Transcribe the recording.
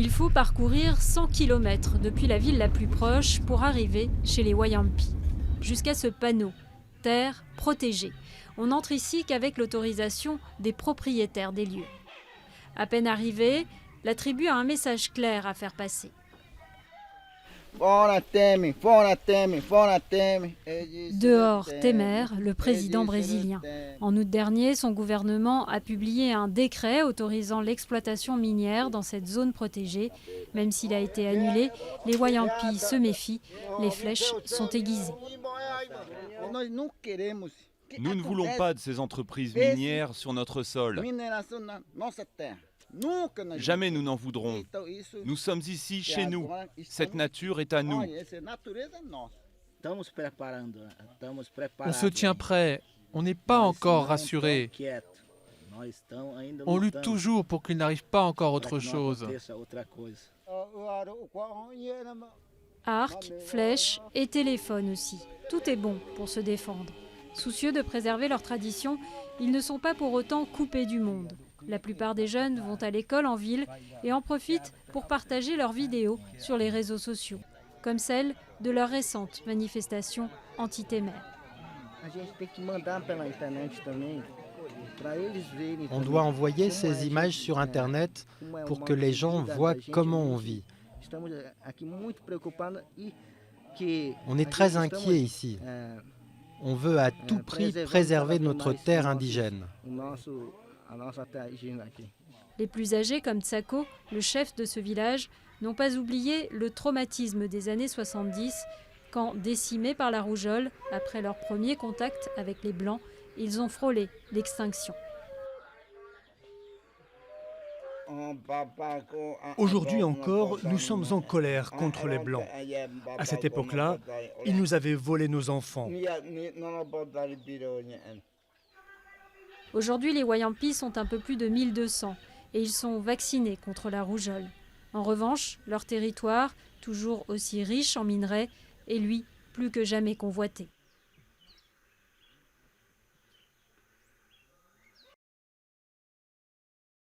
Il faut parcourir 100 km depuis la ville la plus proche pour arriver chez les Wayampi. Jusqu'à ce panneau, terre protégée. On n'entre ici qu'avec l'autorisation des propriétaires des lieux. À peine arrivé, la tribu a un message clair à faire passer. Dehors Temer, le président brésilien. En août dernier, son gouvernement a publié un décret autorisant l'exploitation minière dans cette zone protégée. Même s'il a été annulé, les Wayampi se méfient, les flèches sont aiguisées. Nous ne voulons pas de ces entreprises minières sur notre sol. Jamais nous n'en voudrons. Nous sommes ici, chez nous. Cette nature est à nous. On se tient prêt. On n'est pas encore rassuré. On lutte toujours pour qu'il n'arrive pas encore autre chose. Arcs, flèches et téléphone aussi. Tout est bon pour se défendre. Soucieux de préserver leur tradition, ils ne sont pas pour autant coupés du monde. La plupart des jeunes vont à l'école en ville et en profitent pour partager leurs vidéos sur les réseaux sociaux, comme celle de leur récente manifestation anti-Temer. On doit envoyer ces images sur Internet pour que les gens voient comment on vit. On est très inquiets ici. On veut à tout prix préserver notre terre indigène. Les plus âgés, comme Tsako, le chef de ce village, n'ont pas oublié le traumatisme des années 70, quand, décimés par la rougeole, après leur premier contact avec les Blancs, ils ont frôlé l'extinction. Aujourd'hui encore, nous sommes en colère contre les Blancs. À cette époque-là, ils nous avaient volé nos enfants. Aujourd'hui, les Wayampi sont un peu plus de 1200 et ils sont vaccinés contre la rougeole. En revanche, leur territoire, toujours aussi riche en minerais, est lui plus que jamais convoité.